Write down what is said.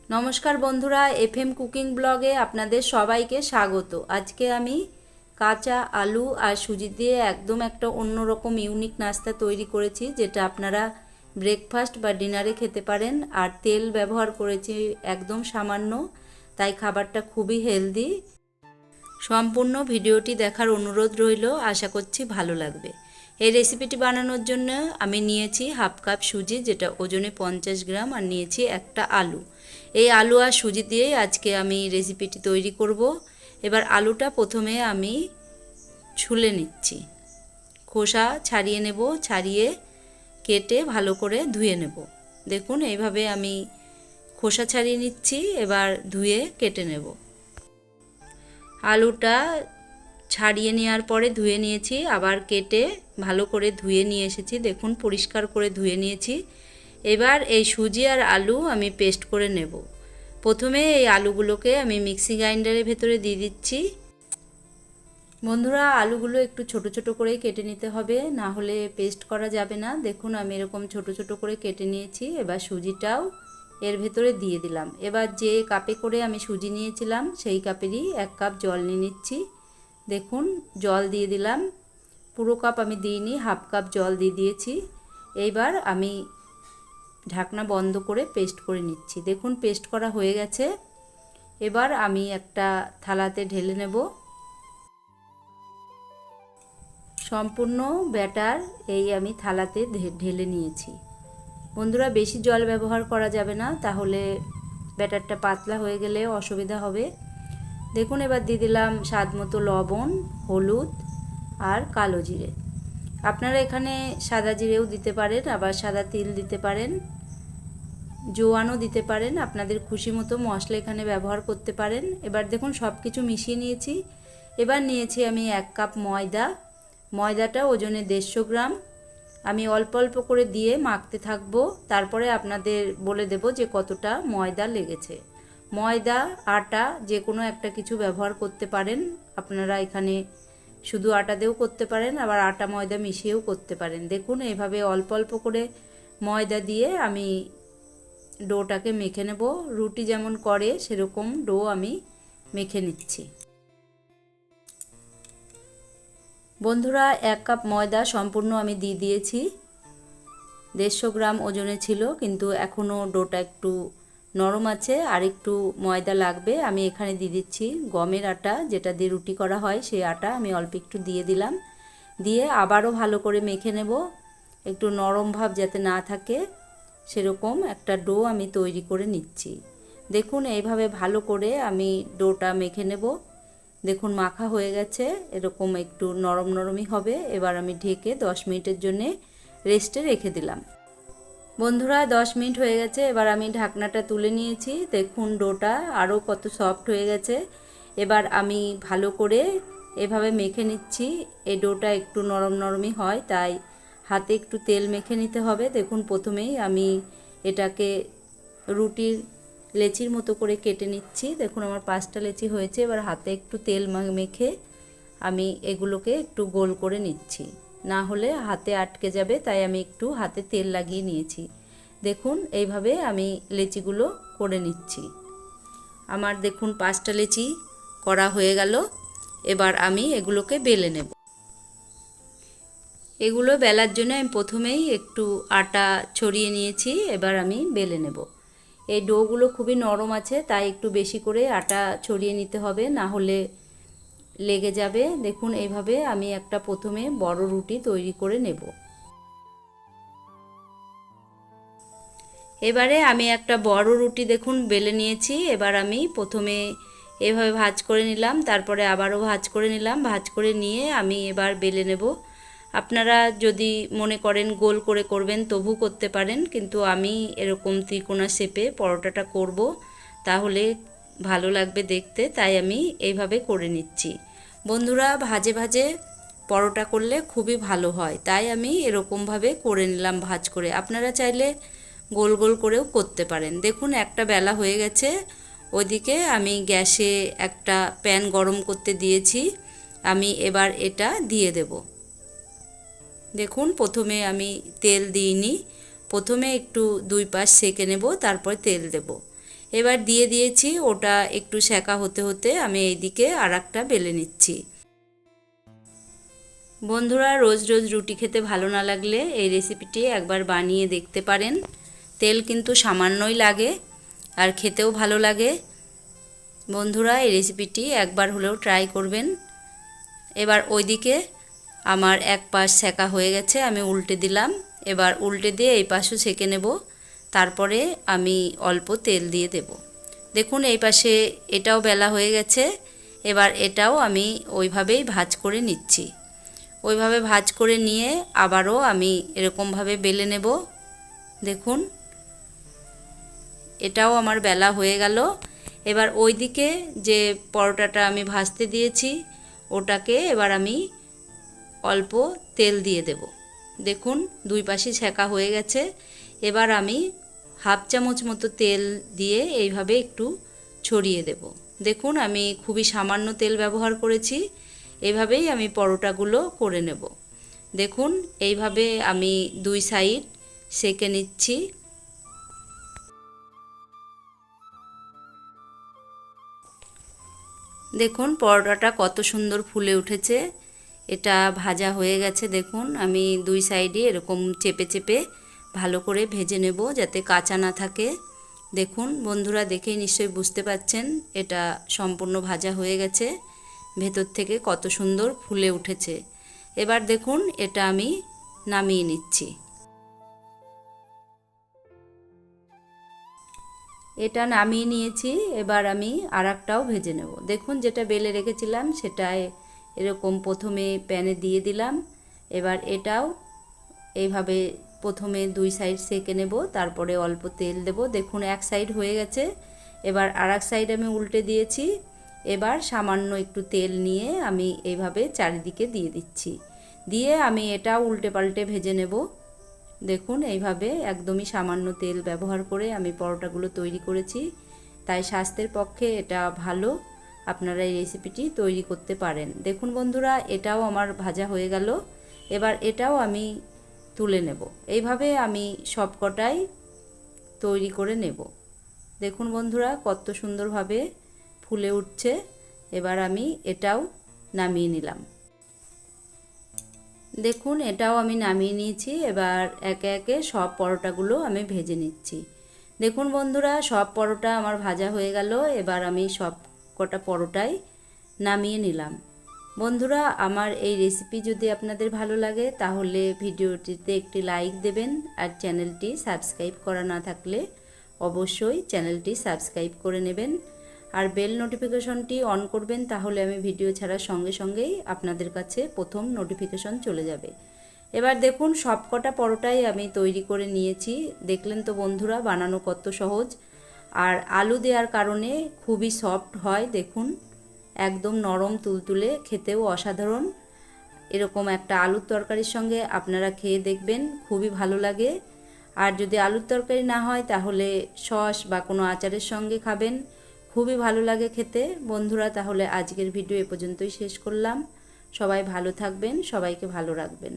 নমস্কার বন্ধুরা, FM cooking ব্লগে আপনাদের সবাইকে স্বাগত। আজকে আমি কাঁচা আলু আর সুজি দিয়ে একদম একটা অন্যরকম ইউনিক নাস্তা তৈরি করেছি, যেটা আপনারা ব্রেকফাস্ট বা ডিনারে খেতে পারেন। আর তেল ব্যবহার করেছি একদম সামান্য, তাই খাবারটা খুবই হেলদি। সম্পূর্ণ ভিডিওটি দেখার অনুরোধ রইল, আশা করছি ভালো লাগবে। এই রেসিপিটি বানানোর জন্য আমি নিয়েছি হাফ কাপ সুজি, যেটা ওজনে 50 গ্রাম, আর নিয়েছি একটা আলু। এই আলু আর সুজি দিয়েই আজকে আমি রেসিপিটি তৈরি করব। এবার আলুটা প্রথমে আমি ছুলে নিচ্ছি, খোসা ছাড়িয়ে নেব, ছাড়িয়ে কেটে ভালো করে ধুয়ে নেব। দেখুন এইভাবে আমি খোসা ছাড়িয়ে নিচ্ছি, এবার ধুয়ে কেটে নেব। আলুটা ছাড়িয়ে নেওয়ার পরে ধুয়ে নিয়েছি, আবার কেটে ভালো করে ধুয়ে নিয়ে এসেছি। দেখুন পরিষ্কার করে ধুয়ে নিয়েছি। এবার এই সুজি আর আলু আমি পেস্ট করে নেব। প্রথমে এই আলুগুলোকে আমি মিক্সি গ্রাইন্ডারের ভেতরে দিয়ে দিচ্ছি। বন্ধুরা, আলুগুলো একটু ছোট ছোট করে কেটে নিতে হবে, না হলে পেস্ট করা যাবে না। দেখুন আমি এরকম ছোট ছোট করে কেটে নিয়েছি। এবার সুজিটাও এর ভেতরে দিয়ে দিলাম। এবার যে কাপে করে আমি সুজি নিয়েছিলাম সেই কাপেরই 1 কাপ জল নিয়ে নিচ্ছি। দেখুন জল দিয়ে দিলাম, পুরো কাপ আমি দিইনি, হাফ কাপ জল দিয়ে দিয়েছি। এইবার আমি ঢাকনা বন্ধ করে পেস্ট করে নিচ্ছি। দেখুন পেস্ট করা হয়ে গেছে। এবার আমি একটা থালাতে ঢেলে নেব। সম্পূর্ণ ব্যাটার এই আমি থালাতে ঢেলে নিয়েছি। বন্ধুরা, বেশি জল ব্যবহার করা যাবে না, তাহলে ব্যাটারটা পাতলা হয়ে গেলে অসুবিধা হবে। দেখুন এবার দিয়ে দিলাম স্বাদ মতো লবণ, হলুদ আর কালো জিরে। আপনারা এখানে সাদা জিরেও দিতে পারেন, আবার সাদা তিল দিতে পারেন, জোয়ানও দিতে পারেন। আপনাদের খুশি মতো মশলা এখানে ব্যবহার করতে পারেন। এবার দেখুন সব কিছু মিশিয়ে নিয়েছি। এবার নিয়েছি আমি 1 কাপ ময়দা। ময়দাটা ওজনে 150 গ্রাম। আমি অল্প অল্প করে দিয়ে মাখতে থাকবো, তারপরে আপনাদের বলে দেব যে কতটা ময়দা লেগেছে। ময়দা, আটা যে কোনো একটা কিছু ব্যবহার করতে পারেন। আপনারা এখানে শুধু আটা দিয়েও করতে পারেন, আবার আটা ময়দা মিশিয়েও করতে পারেন। দেখুন এইভাবে অল্প অল্প করে ময়দা দিয়ে আমি ডোটাকে মেখে নেব। রুটি যেমন করে সেরকম ডো আমি মেখে নিচ্ছি। বন্ধুরা, 1 কাপ ময়দা সম্পূর্ণ আমি দিয়ে দিয়েছি। 150 গ্রাম ওজনে ছিল, কিন্তু এখনও ডোটা একটু নরম আছে, আর একটু ময়দা লাগবে। আমি এখানে দিয়ে দিচ্ছি গমের আটা, যেটা দিয়ে রুটি করা হয়, সেই আটা আমি অল্প একটু দিয়ে দিলাম। দিয়ে আবারও ভালো করে মেখে নেব, একটু নরম ভাব যাতে না থাকে সেরকম একটা ডো আমি তৈরি করে নিচ্ছি। দেখুন এইভাবে ভালো করে আমি ডোটা মেখে নেব। দেখুন মাখা হয়ে গেছে, এরকম একটু নরম নরমই হবে। এবার আমি ঢেকে 10 মিনিটের জন্য রেস্টে রেখে দিলাম। বন্ধুরা, 10 মিনিট হয়ে গেছে। এবার আমি ঢাকনাটা তুলে নিয়েছি। দেখুন ডোটা আরও কত সফট হয়ে গেছে। এবার আমি ভালো করে এভাবে মেখে নিচ্ছি। এই ডোটা একটু নরম নরমই হয়, তাই হাতে একটু তেল মেখে নিতে হবে। দেখুন প্রথমেই আমি এটাকে রুটির লেচির মতো করে কেটে নিচ্ছি। দেখুন আমার 5টা লেচি হয়েছে। এবার হাতে একটু তেল মেখে আমি এগুলোকে একটু গোল করে নিচ্ছি, না হলে হাতে আটকে যাবে, তাই আমি একটু হাতে তেল লাগিয়ে নিয়েছি। দেখুন এইভাবে আমি লেচিগুলো করে নিচ্ছি। আমার দেখুন 5টা লেচি করা হয়ে গেল। এবার আমি এগুলোকে বেলে নেব। এগুলো বেলার জন্য আমি প্রথমেই একটু আটা ছড়িয়ে নিয়েছি। এবার আমি বেলে নেব। এই ডোগুলো খুবই নরম আছে, তাই একটু বেশি করে আটা ছড়িয়ে নিতে হবে, না হলে লেগে যাবে। দেখুন এইভাবে আমি একটা প্রথমে বড় রুটি তৈরি করে নেব। এবারে আমি একটা বড় রুটি দেখুন বেলে নিয়েছি। এবার আমি প্রথমে এভাবে ভাঁজ করে নিলাম, তারপরে আবারও ভাঁজ করে নিলাম। ভাঁজ করে নিয়ে আমি এবার বেলে নেব। আপনারা যদি মনে করেন গোল করে করবেন তবু করতে পারেন, কিন্তু আমি এরকম ত্রিকোণা শেপে পরোটাটা করব, তাহলে ভালো লাগবে দেখতে, তাই আমি এইভাবে করে নিচ্ছি। বন্ধুরা, ভাজে ভাজে পরোটা করলে খুবই ভালো হয়, তাই আমি এরকমভাবে করে নিলাম ভাঁজ করে। আপনারা চাইলে গোল গোল করেও করতে পারেন। দেখুন একটা বেলা হয়ে গেছে। ওইদিকে আমি গ্যাসে একটা প্যান গরম করতে দিয়েছি। আমি এবার এটা দিয়ে দেব। দেখুন প্রথমে আমি তেল দিইনি, প্রথমে একটু 2 পাশ সেঁকে নেব, তারপর তেল দেব। এবার দিয়ে দিয়েছি, ওটা একটু সেঁকা হতে হতে আমি এইদিকে আর একটা বেলে নিচ্ছি। বন্ধুরা, রোজ রোজ রুটি খেতে ভালো না লাগলে এই রেসিপিটি একবার বানিয়ে দেখতে পারেন। তেল কিন্তু সামান্যই লাগে আর খেতেও ভালো লাগে। বন্ধুরা, এই রেসিপিটি একবার হলেও ট্রাই করবেন। এবার ওইদিকে আমার এক পাশ সেঁকা হয়ে গেছে, আমি উল্টে দিলাম। এবার উল্টে দিয়ে এই পাশও সেঁকে নেব, তারপরে আমি অল্প তেল দিয়ে দেব। দেখুন এই পাশে এটাও বেলা হয়ে গেছে। এবার এটাও আমি ওইভাবেই ভাজ করে নিচ্ছি। ওইভাবে ভাজ করে নিয়ে আবারও আমি এরকমভাবে বেলে নেব। দেখুন এটাও আমার বেলা হয়ে গেল। এবার ওইদিকে যে পরোটাটা আমি ভাজতে দিয়েছি ওটাকে এবার আমি অল্প তেল দিয়ে দেব। দেখুন দুই পাশে সেঁকা হয়ে গেছে। এবার আমি হাফ চামচ মতো তেল দিয়ে এইভাবে একটু ছড়িয়ে দেব। দেখুন আমি খুবই সামান্য তেল ব্যবহার করেছি। এইভাবেই আমি পরোটাগুলো করে নেব। দেখুন এইভাবে আমি দুই সাইড সেঁকে নিচ্ছি। দেখুন পরোটাটা কত সুন্দর ফুলে উঠেছে। এটা ভাজা হয়ে গেছে। দেখুন আমি দুই সাইডে এরকম চেপে চেপে ভালো করে ভেজে নেব যাতে কাঁচা না থাকে। দেখুন বন্ধুরা, দেখেই নিশ্চয়ই বুঝতে পারছেন এটা সম্পূর্ণ ভাজা হয়ে গেছে। ভেতর থেকে কত সুন্দর ফুলে উঠেছে। এবার দেখুন এটা আমি নামিয়ে নিচ্ছি। এটা নামিয়ে নিয়েছি। এবার আমি আরেকটাও ভেজে নেব। দেখুন যেটা বেলে রেখেছিলাম সেটাই এরকম প্রথমে প্যানে দিয়ে দিলাম। এবার এটাও এইভাবে প্রথমে দুই সাইড সেঁকে নেব, তারপরে অল্প তেল দেব। দেখুন এক সাইড হয়ে গেছে। এবার আরেক সাইড আমি উল্টে দিয়েছি। এবার সামান্য একটু তেল নিয়ে আমি এইভাবে চারিদিকে দিয়ে দিচ্ছি। দিয়ে আমি এটাও উল্টে পাল্টে ভেজে নেব। দেখুন এইভাবে একদমই সামান্য তেল ব্যবহার করে আমি পরোটাগুলো তৈরি করেছি, তাই স্বাস্থ্যের পক্ষে এটা ভালো। আপনারা এই রেসিপিটি তৈরি করতে পারেন। দেখুন বন্ধুরা, এটাও আমার ভাজা হয়ে গেল। এবার এটাও আমি তুলে নেব। এইভাবে আমি সবকটাই তৈরি করে নেব। দেখুন বন্ধুরা কত সুন্দরভাবে ফুলে উঠছে। এবার আমি এটাও নামিয়ে নিলাম। দেখুন এটাও আমি নামিয়ে নিয়েছি। এবার একে একে সব পরোটাগুলো আমি ভেজে নিচ্ছি। দেখুন বন্ধুরা, সব পরোটা আমার ভাজা হয়ে গেল। এবার আমি সব কটা পরোটাই নামিয়ে নিলাম। বন্ধুরা, আমার এই রেসিপি যদি আপনাদের ভালো লাগে তাহলে ভিডিওটিতে একটি লাইক দেবেন, আর চ্যানেলটি সাবস্ক্রাইব করা না থাকলে অবশ্যই চ্যানেলটি সাবস্ক্রাইব করে নেবেন, আর বেল নোটিফিকেশনটি অন করবেন, তাহলে আমি ভিডিও ছাড়ার সঙ্গে সঙ্গেই আপনাদের কাছে প্রথম নোটিফিকেশন চলে যাবে। এবার দেখুন সবকটা পরোটাই আমি তৈরি করে নিয়েছি। দেখলেন তো বন্ধুরা বানানো কত সহজ, আর আলু দেওয়ার কারণে খুবই সফট হয়। দেখুন একদম নরম তুলতুলে, খেতেও অসাধারণ। এরকম একটা আলুর তরকারির সঙ্গে আপনারা খেয়ে দেখবেন, খুবই ভালো লাগে। আর যদি আলুর তরকারি না হয় তাহলে সস বা কোনো আচারের সঙ্গে খাবেন, খুবই ভালো লাগে খেতে। বন্ধুরা তাহলে আজকের ভিডিও এ পর্যন্তই শেষ করলাম। সবাই ভালো থাকবেন, সবাইকে ভালো রাখবেন।